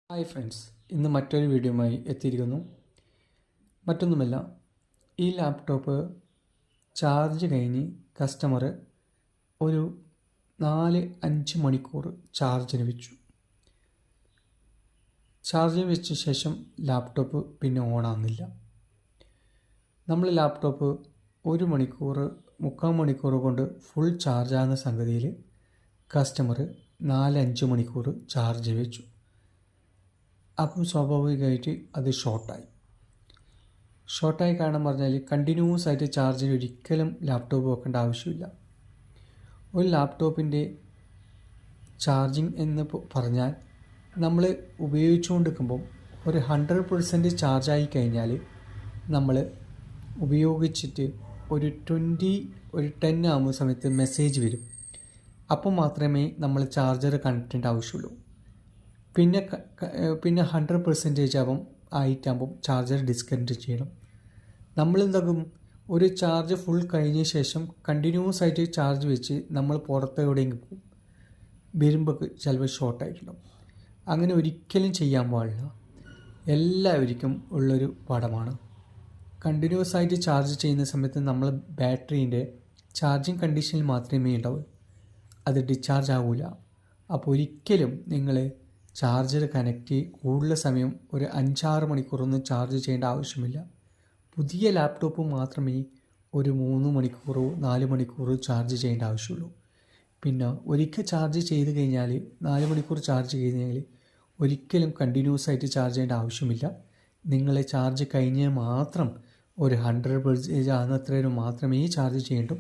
Hi friends, ഇന്ന് മറ്റൊരു വീഡിയോയുമായി എത്തിയിരിക്കുന്നു. മറ്റൊന്നുമല്ല, ഈ ലാപ്ടോപ്പ് ചാർജ് കഴിഞ്ഞ് കസ്റ്റമർ ഒരു 4-5 മണിക്കൂർ ചാർജിന് വെച്ചു. ചാർജിന് വെച്ച ശേഷം ലാപ്ടോപ്പ് പിന്നെ ഓണാകുന്നില്ല. നമ്മൾ ലാപ്ടോപ്പ് 1 മണിക്കൂർ 3/4 മണിക്കൂർ കൊണ്ട് ഫുൾ ചാർജാകുന്ന സംഗതിയിൽ കസ്റ്റമർ 4-5 മണിക്കൂർ ചാർജ് വെച്ചു. അപ്പം സ്വാഭാവികമായിട്ട് അത് ഷോർട്ടായി കാരണം പറഞ്ഞാൽ കണ്ടിന്യൂസ് ആയിട്ട് ചാർജിന് ഒരിക്കലും ലാപ്ടോപ്പ് വെക്കേണ്ട ആവശ്യമില്ല. ഒരു ലാപ്ടോപ്പിൻ്റെ ചാർജിങ് എന്ന് പറഞ്ഞാൽ നമ്മൾ ഉപയോഗിച്ചുകൊണ്ടിരിക്കുമ്പം ഒരു 100% ചാർജായി കഴിഞ്ഞാൽ നമ്മൾ ഉപയോഗിച്ചിട്ട് ഒരു 10 ആകുന്ന സമയത്ത് മെസ്സേജ് വരും. അപ്പോൾ മാത്രമേ നമ്മൾ ചാർജർ കണക്റ്റിൻ്റെ ആവശ്യമുള്ളൂ. പിന്നെ 100% ആയിട്ടാകുമ്പം ചാർജർ ഡിസ്കണക്ട് ചെയ്യണം. നമ്മളെന്താകും, ഒരു ചാർജ് ഫുൾ കഴിഞ്ഞ ശേഷം കണ്ടിന്യൂസ് ആയിട്ട് ചാർജ് വെച്ച് നമ്മൾ പുറത്ത് എവിടെയെങ്കിലും പോകും, വരുമ്പോൾ ചിലപ്പോൾ ഷോർട്ടായിട്ടുണ്ടാവും. അങ്ങനെ ഒരിക്കലും ചെയ്യാൻ പാടില്ല. എല്ലാവർക്കും ഉള്ളൊരു പാഠമാണ്. കണ്ടിന്യൂസ് ആയിട്ട് ചാർജ് ചെയ്യുന്ന സമയത്ത് നമ്മൾ ബാറ്ററീൻ്റെ ചാർജിങ് കണ്ടീഷനിൽ മാത്രമേ ഉണ്ടാവൂ, അത് ഡിസ്ചാർജ് ആവില്ല. അപ്പോൾ ഒരിക്കലും നിങ്ങൾ ചാർജർ കണക്റ്റ് കൂടുതൽ സമയം ഒരു 5-6 മണിക്കൂറൊന്നും ചാർജ് ചെയ്യേണ്ട ആവശ്യമില്ല. പുതിയ ലാപ്ടോപ്പ് മാത്രമേ ഒരു 3 മണിക്കൂറോ 4 മണിക്കൂറോ ചാർജ് ചെയ്യേണ്ട ആവശ്യമുള്ളൂ. പിന്നെ ഒരിക്കൽ ചാർജ് ചെയ്ത് കഴിഞ്ഞാൽ 4 മണിക്കൂർ ചാർജ് ചെയ്ത് കഴിഞ്ഞാൽ ഒരിക്കലും കണ്ടിന്യൂസ് ആയിട്ട് ചാർജ് ചെയ്യേണ്ട ആവശ്യമില്ല. നിങ്ങളെ ചാർജ് കഴിഞ്ഞ് മാത്രം ഒരു 100% ആകുന്നത്രയും മാത്രമേ ചാർജ് ചെയ്യേണ്ടൂ.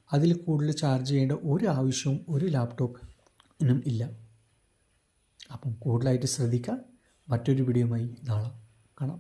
അതിൽ കൂടുതൽ ചാർജ് ചെയ്യേണ്ട ഒരു ആവശ്യവും ഒരു ലാപ്ടോപ്പിനും ഇല്ല. അപ്പം കൂടുതലായിട്ട് ശ്രദ്ധിക്കുക. മറ്റൊരു വീഡിയോയുമായി നാളെ കാണാം.